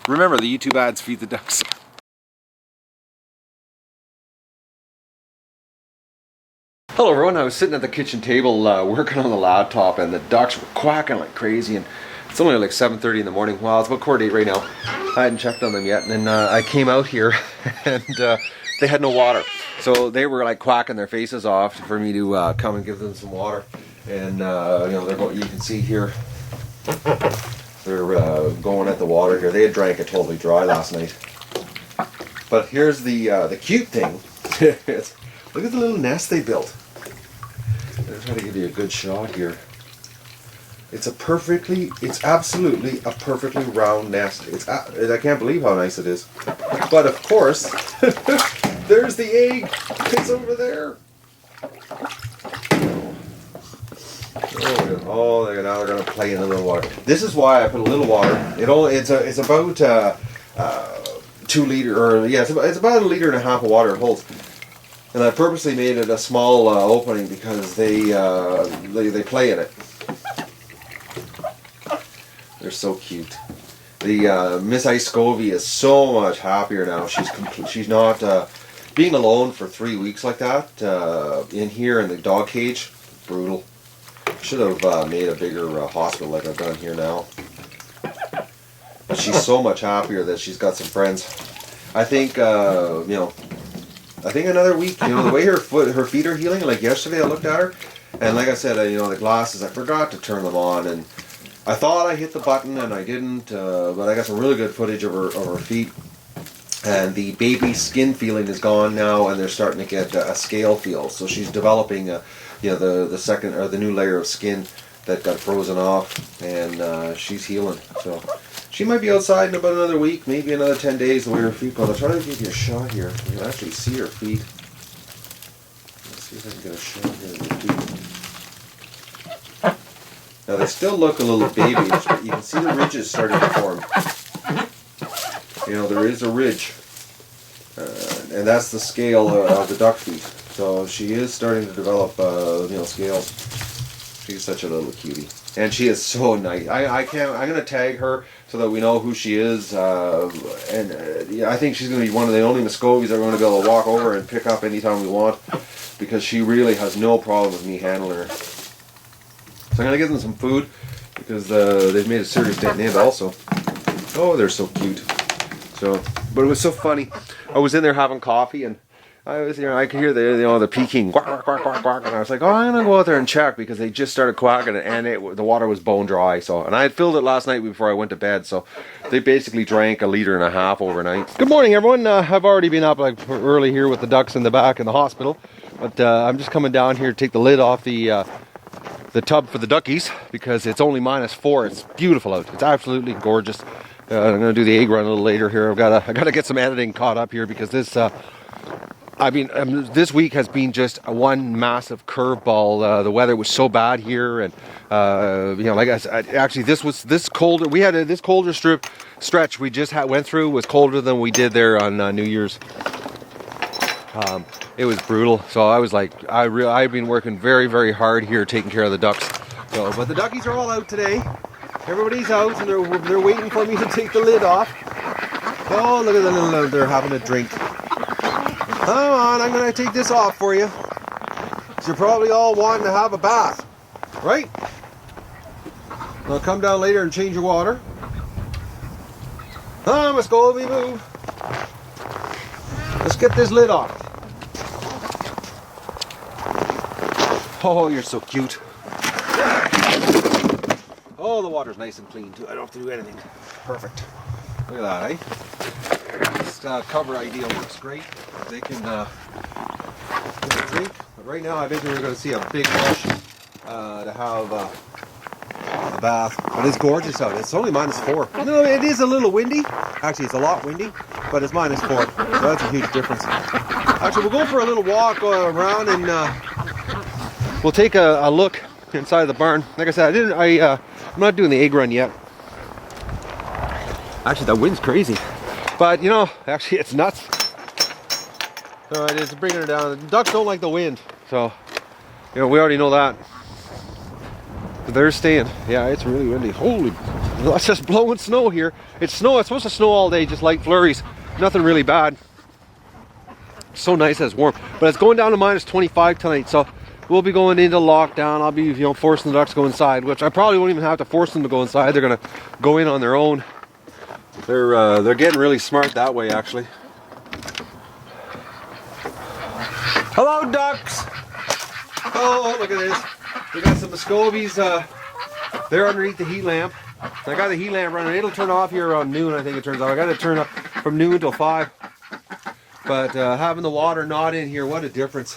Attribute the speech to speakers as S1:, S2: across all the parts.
S1: Remember, the YouTube ads feed the ducks. Hello everyone, I was sitting at the kitchen table working on the laptop, and the ducks were quacking like crazy, and it's only like 7:30 in the morning. Well, it's about 8 right now. I hadn't checked on them yet, and then I came out here and they had no water. So they were like quacking their faces off for me to come and give them some water. And you know, they're going, you can see here, they're going at the water here. They had drank it totally dry last night. But here's the cute thing. Look at the little nest they built. I'll try to give you a good shot here. It's absolutely a perfectly round nest. I can't believe how nice it is. But of course, there's the egg. It's over there. Oh, now they're gonna play in the little water. This is why I put a little water. It's about 2 liter, or yeah, it's about 1.5 liters of water it holds. And I purposely made it a small opening because they play in it. They're so cute. The Miss Icecovy is so much happier now. She's not being alone for 3 weeks like that in here in the dog cage. Brutal. Should have made a bigger hospital like I've done here now. But she's so much happier that she's got some friends. I think you know. I think another week, you know, the way her feet are healing, like yesterday I looked at her, and like I said, you know, the glasses, I forgot to turn them on, and I thought I hit the button and I didn't, but I got some really good footage of her feet, and the baby skin feeling is gone now, and they're starting to get a scale feel, so she's developing, you know, the second, or the new layer of skin that got frozen off, and she's healing, so. She might be outside in about another week, maybe another 10 days, the way her feet go. I'll try to give you a shot here. You can actually see her feet. Let's see if I can get a shot here of her feet. Now they still look a little babyish, but you can see the ridges starting to form. You know, there is a ridge. And that's the scale of the duck feet. So she is starting to develop, you know, scales. She's such a little cutie. And she is so nice. I'm going to tag her so that we know who she is. Yeah, I think she's going to be one of the only Muscovies that are going to be able to walk over and pick up anytime we want. Because she really has no problem with me handling her. So I'm going to give them some food. Because they've made a serious dent in it also. Oh, they're so cute. So, but it was so funny. I was in there having coffee, and I was, you know, I could hear the peking quack, quack, quack, quack, and I was like, oh, I'm gonna go out there and check, because they just started quacking, and the water was bone dry. So, and I had filled it last night before I went to bed. So, they basically drank 1.5 liters overnight. Good morning, everyone. I've already been up like early here with the ducks in the back in the hospital, but I'm just coming down here to take the lid off the tub for the duckies, because it's only -4. It's beautiful out. It's absolutely gorgeous. I'm gonna do the egg run a little later here. I gotta get some editing caught up here, because this. This week has been just one massive curveball. The weather was so bad here, and you know, like I said, actually, this colder. We had this colder stretch we just went through was colder than we did there on New Year's. It was brutal. So I was like, I've been working very, very hard here taking care of the ducks. So, but the duckies are all out today. Everybody's out, and they're waiting for me to take the lid off. Oh, look at the little. They're having a drink. Come on, I'm going to take this off for you. You're probably all wanting to have a bath, right? I'll come down later and change your water. Come on, Muscovy, move. Let's get this lid off. Oh, you're so cute. Oh, the water's nice and clean too. I don't have to do anything. Perfect. Look at that, eh? This cover ideal looks great. They can drink. But right now, I think we're going to see a big rush to have a bath. But it's gorgeous out. It's only -4. No, it is a little windy. Actually, it's a lot windy, but it's -4. So that's a huge difference. Actually, we'll go for a little walk around, and we'll take a look inside the barn. Like I said, I'm not doing the egg run yet. Actually, that wind's crazy. But, you know, actually, it's nuts. So it is bringing her down. The ducks don't like the wind. So, you know, we already know that. But they're staying. Yeah, it's really windy. Holy, It's just blowing snow here. It's supposed to snow all day, just light flurries. Nothing really bad. So nice that it's warm. But it's going down to minus 25 tonight, so we'll be going into lockdown. I'll be, forcing the ducks to go inside, which I probably won't even have to force them to go inside. They're gonna go in on their own. They're getting really smart that way, actually. Hello, ducks! Oh, look at this. We got some Icecovy's. They're underneath the heat lamp. I got the heat lamp running. It'll turn off here around noon, I think it turns off. I got to turn up from noon till 5. But having the water not in here, what a difference.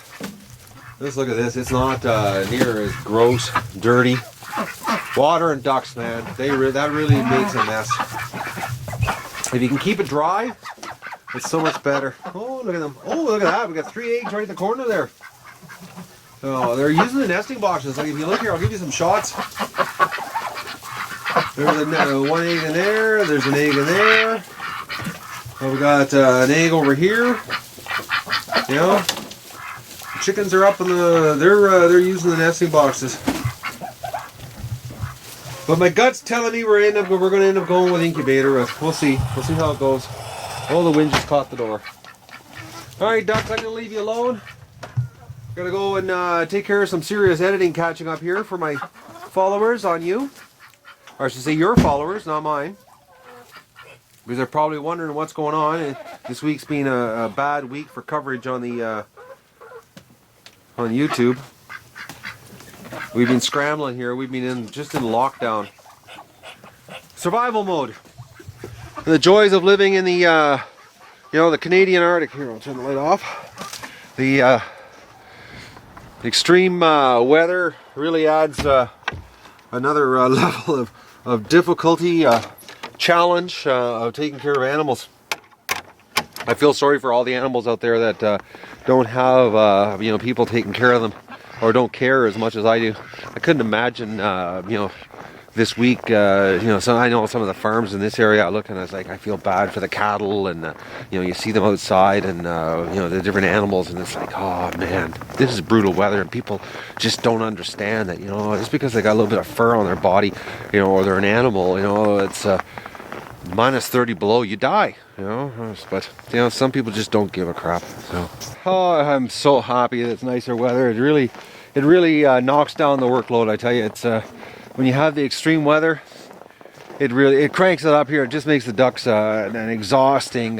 S1: Just look at this. It's not near as gross, dirty. Water and ducks, man. That really makes a mess. If you can keep it dry, it's so much better. Oh, look at them. Oh, look at that. We got 3 eggs right in the corner there. Oh, they're using the nesting boxes. Like, if you look here, I'll give you some shots. There's one egg in there. There's an egg in there. Oh, we got an egg over here. The chickens are up in they're using the nesting boxes. But my gut's telling me we're going to end up going with incubator. We'll see. We'll see how it goes. Oh, the wind just caught the door. All right, ducks, I'm going to leave you alone. Gotta go and take care of some serious editing catching up here for my followers on you. Or I should say your followers, not mine. Because they're probably wondering what's going on. This week's been a bad week for coverage on the on YouTube. We've been scrambling here. We've been just in lockdown. Survival mode. And the joys of living in the the Canadian Arctic. Here, I'll turn the light off. The extreme weather really adds another level of difficulty, challenge of taking care of animals. I feel sorry for all the animals out there that don't have people taking care of them, or don't care as much as I do. I couldn't imagine this week, so I know some of the farms in this area, I look and I feel bad for the cattle, and you see them outside, and the different animals, and it's like, oh man, this is brutal weather, and people just don't understand that, just because they got a little bit of fur on their body, or they're an animal, it's minus 30 below, you die, but some people just don't give a crap. So, I'm so happy that it's nicer weather. It really knocks down the workload. I tell you, it's when you have the extreme weather, it cranks it up here. It just makes the ducks an exhausting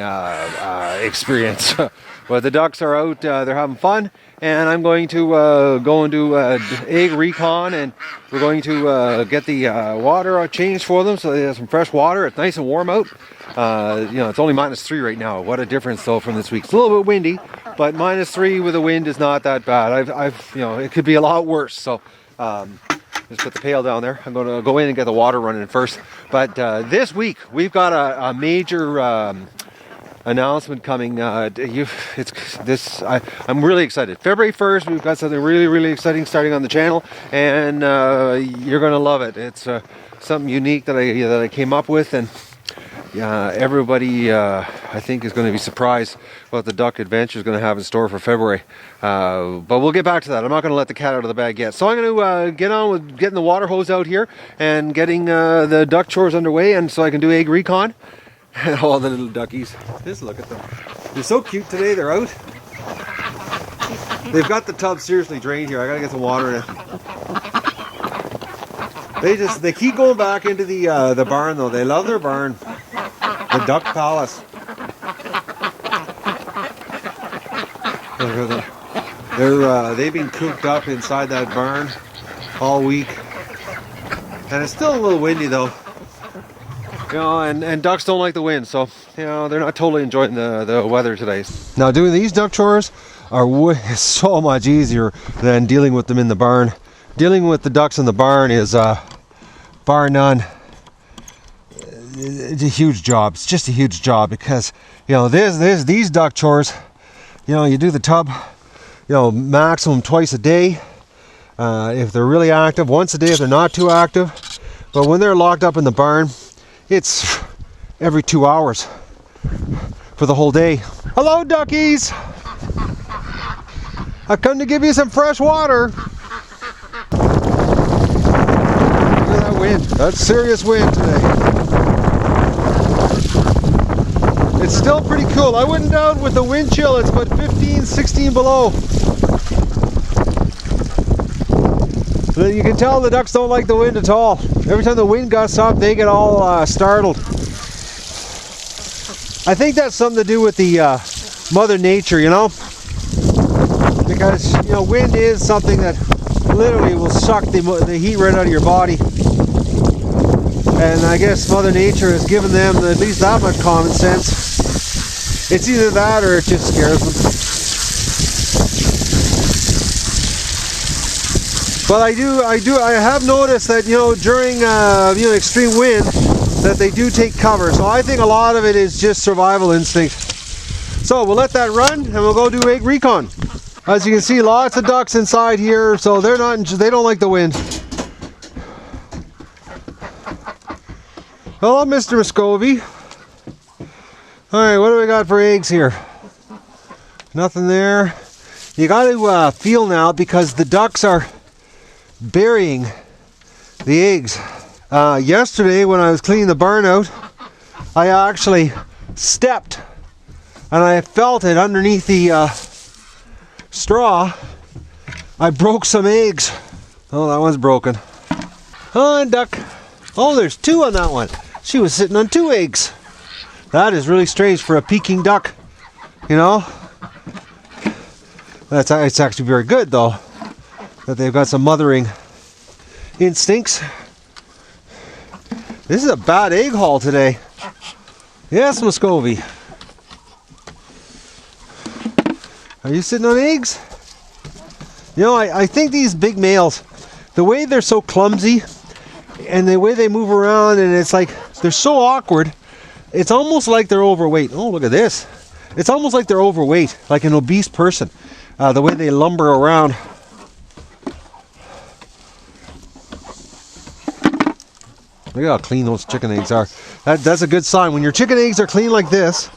S1: experience. But the ducks are out, they're having fun, and I'm going to go and do egg recon, and we're going to get the water changed for them so they have some fresh water. It's nice and warm out. It's only minus 3 right now. What a difference though from this week. It's a little bit windy, but minus 3 with the wind is not that bad. It could be a lot worse. So just put the pail down there. I'm going to go in and get the water running first. But this week we've got a major announcement coming. I'm really excited. February 1st, we've got something really, really exciting starting on the channel, and you're going to love it. It's something unique that I came up with, and everybody I think is going to be surprised what the Duck Adventure is going to have in store for February. But we'll get back to that. I'm not going to let the cat out of the bag yet. So I'm going to get on with getting the water hose out here and getting the duck chores underway, and so I can do egg recon. And all the little duckies. Just look at them. They're so cute today. They're out. They've got the tub seriously drained here. I gotta get some water in it. They keep going back into the barn though. They love their barn. The Duck Palace. They've been cooped up inside that barn all week. And it's still a little windy though. And ducks don't like the wind, so they're not totally enjoying the weather today. Now doing these duck chores are so much easier than dealing with them in the barn. Dealing with the ducks in the barn is bar none. It's a huge job. It's just a huge job because these duck chores, you do the tub, maximum twice a day. If they're really active, once a day if they're not too active. But when they're locked up in the barn, it's every 2 hours for the whole day. Hello, duckies! I come to give you some fresh water. Look at that wind. That's serious wind today. It's still pretty cool. I went down with the wind chill. It's about 15, 16 below. You can tell the ducks don't like the wind at all. Every time the wind gusts up, they get all startled. I think that's something to do with the Mother Nature, you know? Because, you know, wind is something that literally will suck the heat right out of your body. And I guess Mother Nature has given them at least that much common sense. It's either that or it just scares them. But I have noticed that, you know, during you know, extreme wind, that they do take cover. So I think a lot of it is just survival instinct. So we'll let that run and we'll go do egg recon. As you can see, lots of ducks inside here, so they don't like the wind. Hello, Mr. Icecovy. Alright, what do we got for eggs here? Nothing there. You got to feel now, because the ducks are burying the eggs. Yesterday when I was cleaning the barn out, I actually stepped and I felt it underneath the straw. I broke some eggs. Oh, that one's broken. Oh, duck. Oh, there's two on that one. She was sitting on 2 eggs. That is really strange for a Peking duck, you know. It's actually very good though, that they've got some mothering instincts. This is a bad egg haul today. Yes, Icecovy. Are you sitting on eggs? You know, I think these big males, the way they're so clumsy and the way they move around, and it's like they're so awkward, it's almost like they're overweight. Oh, look at this. It's almost like they're overweight, like an obese person, the way they lumber around. Look at how clean those chicken eggs are. That's a good sign. When your chicken eggs are clean like this,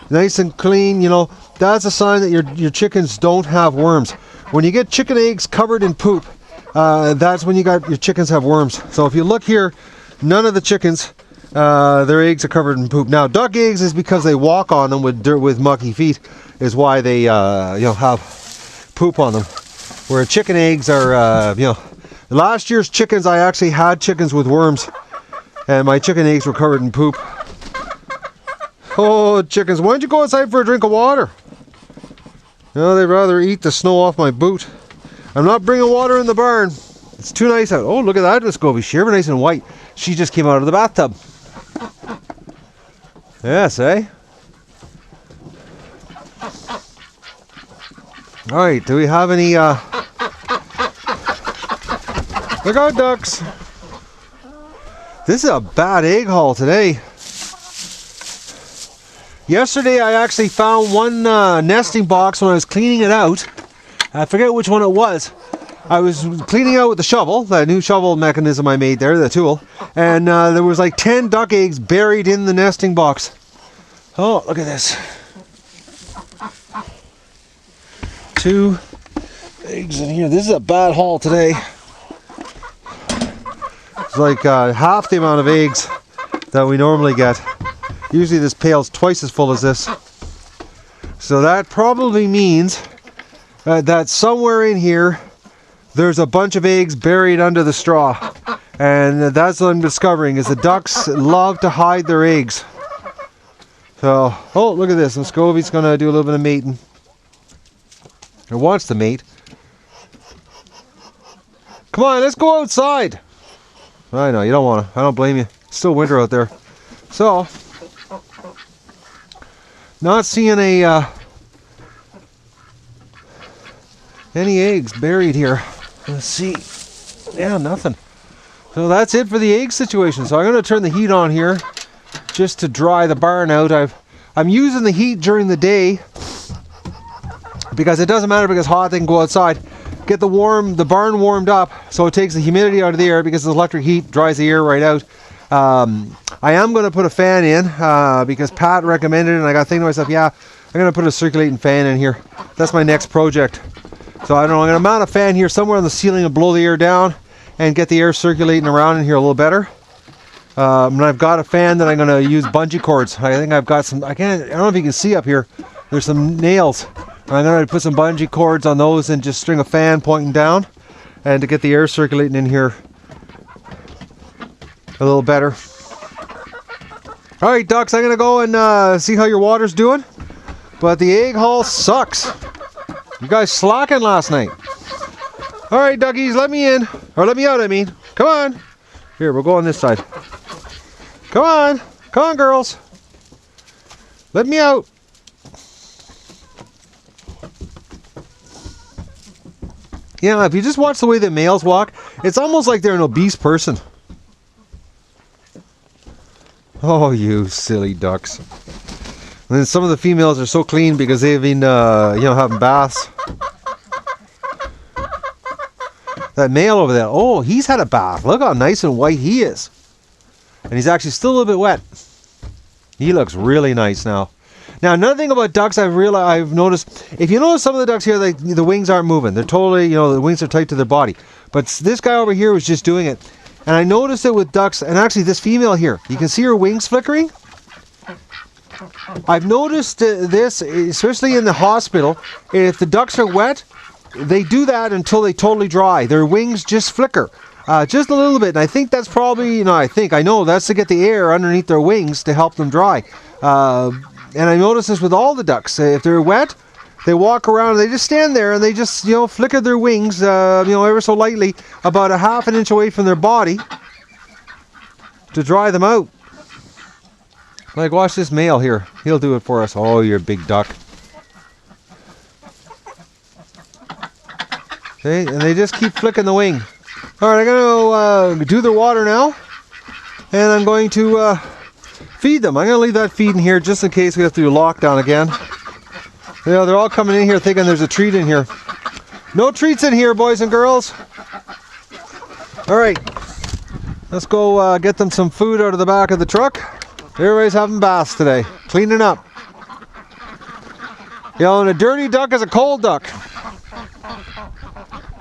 S1: nice and clean, you know, that's a sign that your chickens don't have worms. When you get chicken eggs covered in poop, that's when your chickens have worms. So if you look here, none of the chickens, their eggs are covered in poop. Now, duck eggs is because they walk on them with dirt, with mucky feet, is why they you know, have poop on them. Where chicken eggs are, you know, last year's chickens, I actually had chickens with worms, and my chicken eggs were covered in poop. Oh, chickens, why don't you go outside for a drink of water? No, they'd rather eat the snow off my boot. I'm not bringing water in the barn. It's too nice out. Oh, look at that Icecovy. She's nice and white. She just came out of the bathtub. Yes, eh? Alright, do we have any look out, ducks. This is a bad egg haul today. Yesterday I actually found one nesting box when I was cleaning it out. I forget which one it was. I was cleaning out with the shovel, that new shovel mechanism I made there, the tool, and there was like 10 duck eggs buried in the nesting box. Oh, look at this. 2 eggs in here. This is a bad haul today. It's like half the amount of eggs that we normally get. Usually this pail's twice as full as this. So that probably means that somewhere in here there's a bunch of eggs buried under the straw. And that's what I'm discovering, is the ducks love to hide their eggs. So, oh, look at this. Icecovey's going to do a little bit of mating. Or wants to mate. Come on, let's go outside. I know, you don't want to. I don't blame you. It's still winter out there. So, not seeing any eggs buried here. Let's see. Yeah, nothing. So that's it for the egg situation. So I'm going to turn the heat on here just to dry the barn out. I'm using the heat during the day because it doesn't matter if it gets hot, they can go outside. Get the barn warmed up so it takes the humidity out of the air, because the electric heat dries the air right out. I am going to put a fan in because Pat recommended it, and I got to think to myself, yeah, I'm going to put a circulating fan in here. That's my next project. So I don't know, I'm going to mount a fan here somewhere on the ceiling and blow the air down.
S2: and get the air circulating around in here a little better. And I've got a fan that I'm going to use bungee cords. I think I've got some, I don't know if you can see up here, there's some nails. I'm going to put some bungee cords on those and just string a fan pointing down, and to get the air circulating in here a little better. Alright ducks, I'm going to go and see how your water's doing. But the egg haul sucks. You guys slacking last night. Alright duckies, let me in. Or let me out, I mean. Come on. Here, we'll go on this side. Come on. Come on, girls. Let me out. Yeah, if you just watch the way the males walk, it's almost like they're an obese person. Oh, you silly ducks. And then some of the females are so clean because they've been, having baths. That male over there, oh, he's had a bath. Look how nice and white he is. And he's actually still a little bit wet. He looks really nice now. Now, another thing about ducks I've noticed, if you notice some of the ducks here, the wings aren't moving. They're totally, the wings are tight to their body. But this guy over here was just doing it. And I noticed it with ducks, and actually this female here, you can see her wings flickering. I've noticed this, especially in the hospital, if the ducks are wet, they do that until they totally dry. Their wings just flicker, just a little bit. And I think that's probably, I know that's to get the air underneath their wings to help them dry. And I noticed this with all the ducks. If they're wet, they walk around and they just stand there and they just, flicker their wings, ever so lightly, about a half an inch away from their body to dry them out. Like, watch this male here. He'll do it for us. Oh, you're a big duck. Okay, and they just keep flicking the wing. All right, I'm going to do their water now. And I'm going to feed them. I'm going to leave that feed in here just in case we have to do lockdown again. They're all coming in here thinking there's a treat in here. No treats in here, boys and girls. All right, let's go get them some food out of the back of the truck. Everybody's having baths today, cleaning up. And a dirty duck is a cold duck.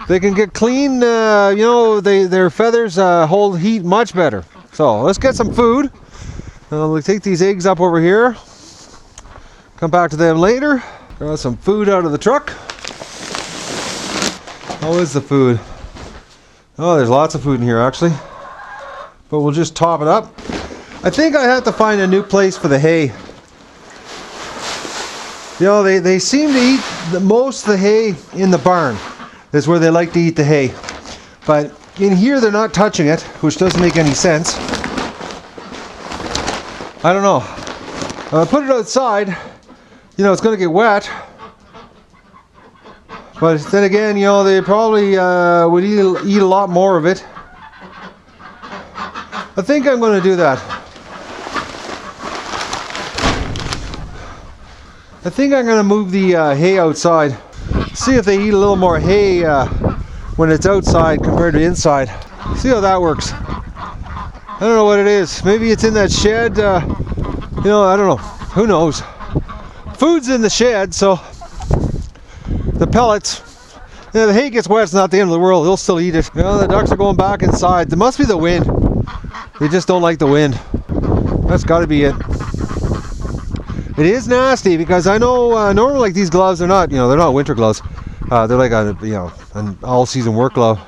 S2: They can get clean, their feathers hold heat much better. So let's get some food. We'll take these eggs up over here. Come back to them later. Got some food out of the truck. How is the food? Oh, there's lots of food in here actually. But we'll just top it up. I think I have to find a new place for the hay. They seem to eat most of the hay in the barn. That's where they like to eat the hay. But in here they're not touching it, which doesn't make any sense. I don't know. If I put it outside, it's going to get wet. But then again, they probably would eat a lot more of it. I think I'm going to do that. I think I'm going to move the hay outside. See if they eat a little more hay when it's outside compared to inside. See how that works. I don't know what it is. Maybe it's in that shed. I don't know. Who knows? Food's in the shed, so the pellets. The hay gets wet, it's not the end of the world. They'll still eat it. The ducks are going back inside. There must be the wind. They just don't like the wind. That's got to be it. It is nasty because I know normally like these gloves are not, they're not winter gloves. They're like an all-season work glove,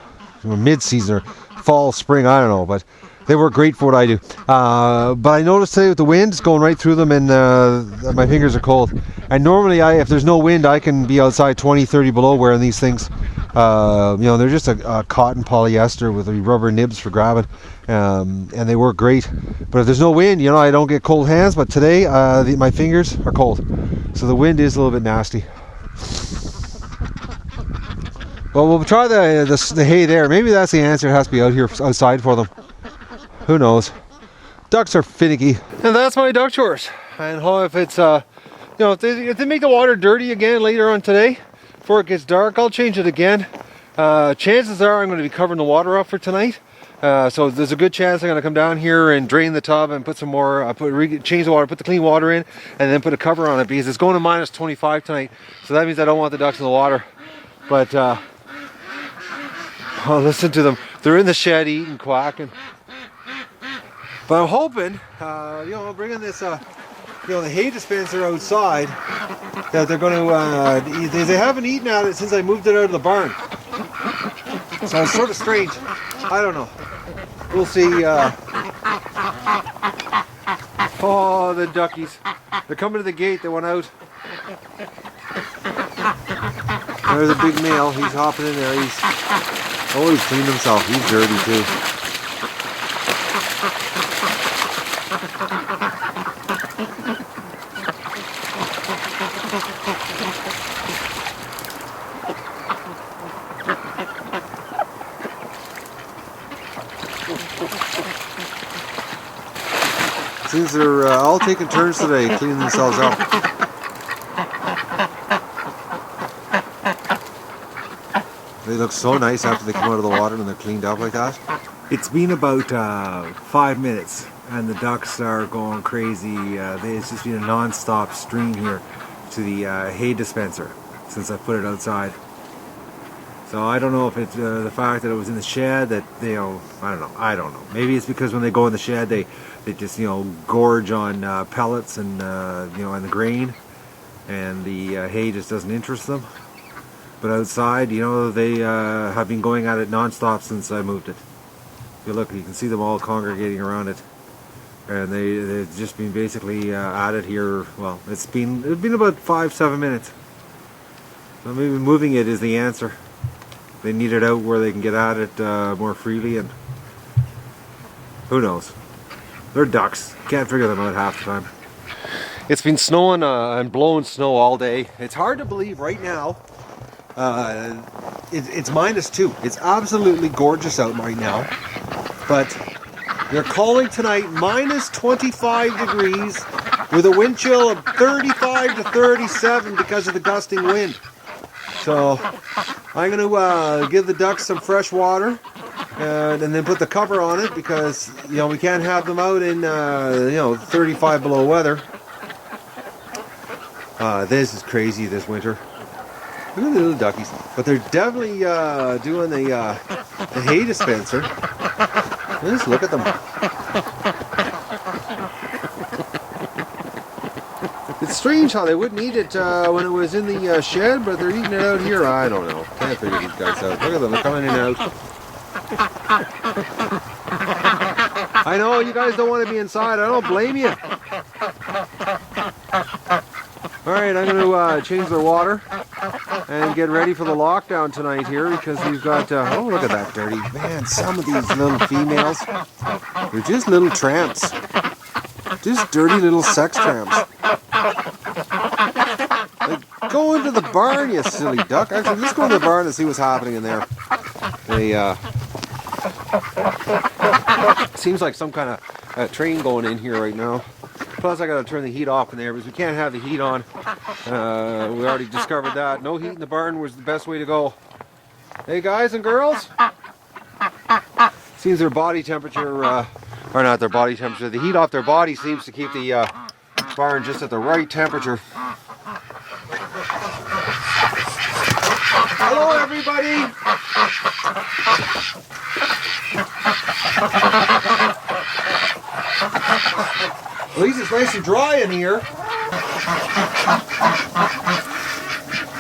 S2: mid-season or fall, spring. I don't know, but they work great for what I do. But I noticed today with the wind, it's going right through them, and my fingers are cold. And normally, if there's no wind, I can be outside 20, 30 below wearing these things. They're just a cotton polyester with rubber nibs for grabbing, and they work great. But if there's no wind, I don't get cold hands. But today, my fingers are cold, so the wind is a little bit nasty. Well, we'll try the hay there. Maybe that's the answer. It has to be out here outside for them. Who knows? Ducks are finicky. And that's my duck chores. And if it's if they make the water dirty again later on today, before it gets dark, I'll change it again. Chances are I'm going to be covering the water up for tonight. So there's a good chance I'm going to come down here and drain the tub and put some more, change the water, put the clean water in, and then put a cover on it because it's going to minus 25 tonight. So that means I don't want the ducks in the water. But I'll listen to them. They're in the shed eating, quacking. But I'm hoping, you know, bringing this, you know, the hay dispenser outside, that they're going to, they haven't eaten at it since I moved it out of the barn. So it's sort of strange. I don't know. We'll see. Oh, the duckies. They're coming to the gate. They went out. There's a big male. He's hopping in there. He's cleaned himself. He's dirty too. Seems they're all taking turns today cleaning themselves up. They look so nice after they come out of the water and they're cleaned up like that. It's been about 5 minutes and the ducks are going crazy. It's just been a non-stop stream here to the hay dispenser since I put it outside. So I don't know if it's the fact that it was in the shed that they, I don't know. Maybe it's because when they go in the shed they just, you know, gorge on pellets and, you know, and the grain, and the hay just doesn't interest them. But outside, you know, they have been going at it non-stop since I moved it. If you look, you can see them all congregating around it. And they've just been basically at it here. Well, it's been about 5-7 minutes. So maybe moving it is the answer. They need it out where they can get at it more freely, and who knows? They're ducks. Can't figure them out half the time. It's been snowing and blowing snow all day. It's hard to believe right now. It's -2. It's absolutely gorgeous out right now. But they're calling tonight -25 degrees with a wind chill of 35 to 37 because of the gusting wind. So I'm going to give the ducks some fresh water and then put the cover on it because, you know, we can't have them out in, you know, 35 below weather. This is crazy this winter. Look at the little duckies. But they're definitely doing the hay dispenser. Just look at them. It's strange how they wouldn't eat it when it was in the shed, but they're eating it out here. I don't know. Can't figure these guys out. Look at them. They're coming in and out. I know you guys don't want to be inside. I don't blame you. Alright, I'm going to change their water and get ready for the lockdown tonight here because we've got, oh, look at that dirty. Man, some of these little females, they're just little tramps. Just dirty little sex tramps. Like, go into the barn, you silly duck. Actually, let's go into the barn and see what's happening in there. They, seems like some kind of train going in here right now. Plus, I gotta turn the heat off in there because we can't have the heat on. We already discovered that. No heat in the barn was the best way to go. Hey, guys and girls. Seems their body temperature, or not their body temperature, the heat off their body seems to keep the barn just at the right temperature. Hello, everybody. At least it's nice and dry in here.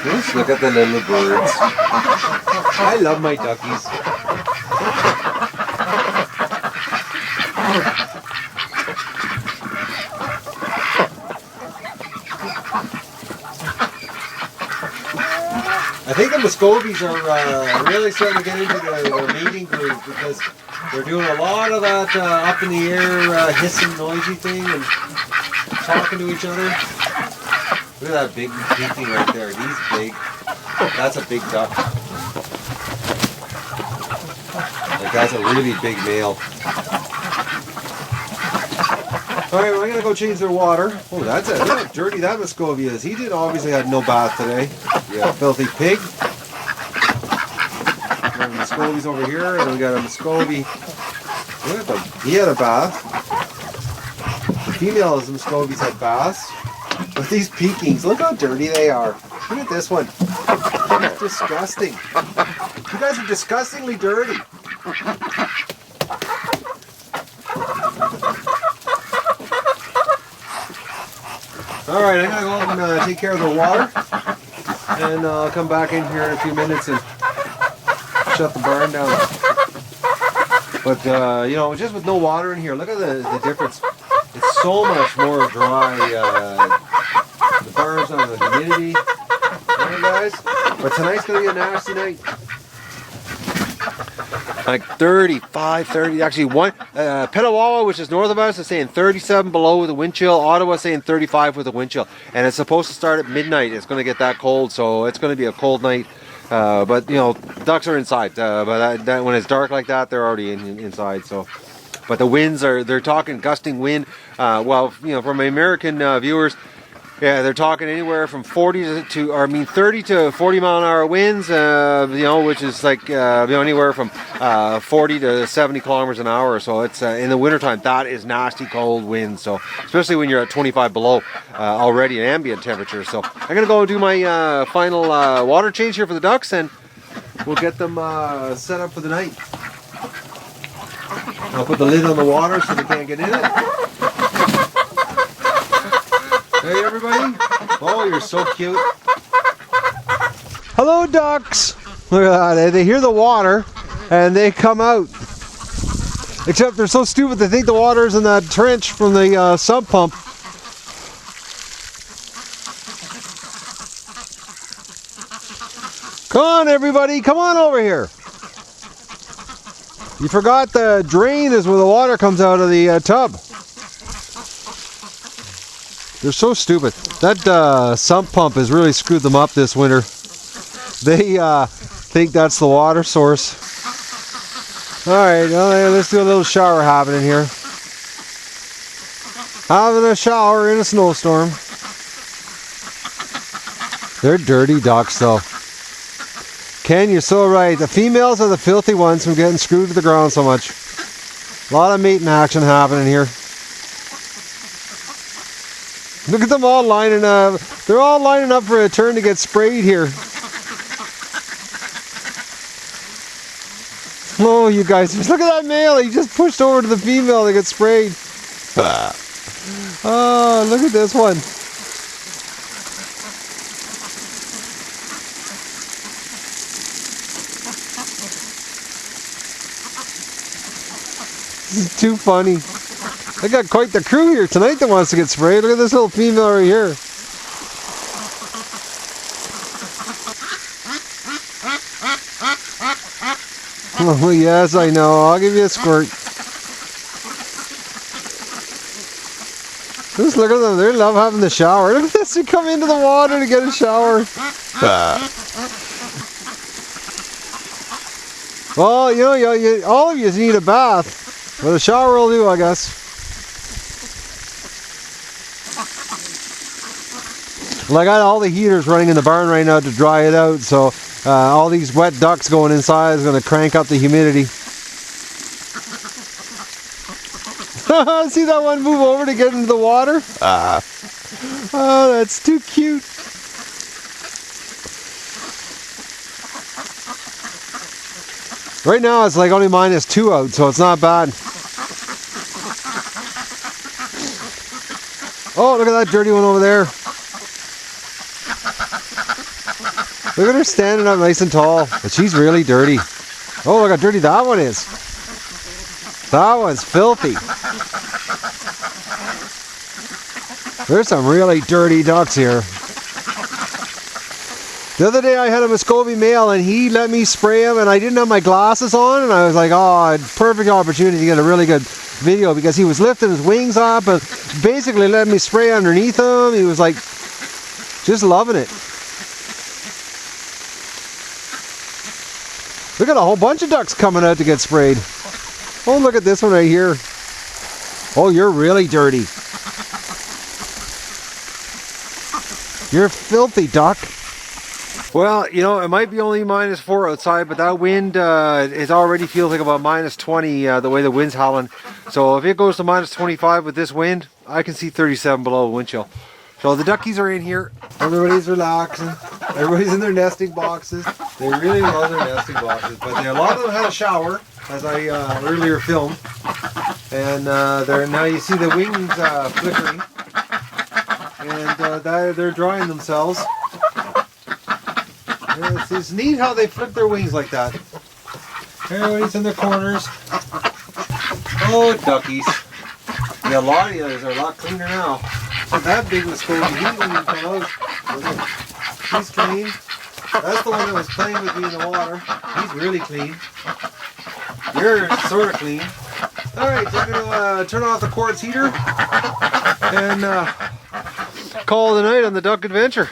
S2: Just look at the little birds. I love my duckies. I think the Muscovies are really starting to get into their mating groove because they're doing a lot of that up in the air hissing noisy thing and talking to each other. Look at that big peeping right there. He's big. That's a big duck. Like, that's a really big male. Alright, well, I'm gonna go change their water. Oh, that's it. Look how dirty that Muscovy is. He did obviously had no bath today. Yeah, filthy pig. We got a Muscovy's over here, and we got a Muscovy. Look at them. He had a bath. The females of Muscovy's had baths. But these Pekings, look how dirty they are. Look at this one. Disgusting. You guys are disgustingly dirty.
S1: Alright, I'm going to go and take care of the water. And I'll come back in here in a few minutes and shut the barn down. But, you know, just with no water in here, look at the difference. It's so much more dry. The barn's on the humidity. Right, guys? But tonight's going to be a nasty night. Like 35, 30, actually Petawawa, which is north of us, is saying 37 below with a wind chill. Ottawa's saying 35 with a wind chill. And it's supposed to start at midnight. It's going to get that cold, so it's going to be a cold night. But, you know, ducks are inside. But when it's dark like that, they're already inside, so. But the winds they're talking gusting wind. Well, you know, from my American viewers, yeah, they're talking anywhere from 30 to 40 mile an hour winds, you know, which is like, you know, anywhere from 40 to 70 kilometers an hour. So it's, in the wintertime, that is nasty cold winds. So, especially when you're at 25 below already in ambient temperature. So I'm going to go and do my final water change here for the ducks, and we'll get them set up for the night. I'll put the lid on the water so they can't get in it. Hey everybody! Oh, you're so cute.
S2: Hello, ducks! Look at that. They hear the water and they come out. Except they're so stupid they think the water's in that trench from the sump pump. Come on, everybody! Come on over here! You forgot the drain is where the water comes out of the tub. They're so stupid. That sump pump has really screwed them up this winter. They think that's the water source. Alright, well, let's do a little shower happening here. Having a shower in a snowstorm. They're dirty ducks though. Ken, you're so right. The females are the filthy ones from getting screwed to the ground so much. A lot of mating action happening here. Look at them all lining up. They're all lining up for a turn to get sprayed here. Oh, you guys, look at that male. He just pushed over to the female to get sprayed. Oh, look at this one. This is too funny. I got quite the crew here tonight that wants to get sprayed. Look at this little female right here. Oh yes, I know. I'll give you a squirt. Just look at them. They love having the shower. Look at this. They come into the water to get a shower. Well, you know, all of you need a bath. But a shower will do, I guess. Well, I got all the heaters running in the barn right now to dry it out, so all these wet ducks going inside is going to crank up the humidity. See that one move over to get into the water? Oh, that's too cute. Right now it's like only -2 out, so it's not bad. Oh, look at that dirty one over there. Look at her standing up nice and tall, but she's really dirty. Oh, look how dirty that one is. That one's filthy. There's some really dirty ducks here. The other day I had a Icecovy male and he let me spray him and I didn't have my glasses on and I was like, oh, perfect opportunity to get a really good video because he was lifting his wings up and basically let me spray underneath him. He was like, just loving it. Look at a whole bunch of ducks coming out to get sprayed. Oh, look at this one right here. Oh, you're really dirty. You're filthy, duck. Well, you know, it might be only -4 outside, but that wind, it already feels like about -20, the way the wind's howling. So if it goes to -25 with this wind, I can see 37 below wind chill. So the duckies are in here. Everybody's relaxing. Everybody's in their nesting boxes. They really love their nesting boxes, but a lot of them had a shower. as I earlier filmed. And now you see the wings flickering. And they're drying themselves. And it's neat how they flip their wings like that. Everybody's in their corners. Oh, duckies. Yeah, a lot of the others are a lot cleaner now. So that big was cool. He's clean. That's the one that was playing with me in the water. He's really clean. You're sort of clean. Alright, so I'm going to turn off the quartz heater and call it a night on the duck adventure.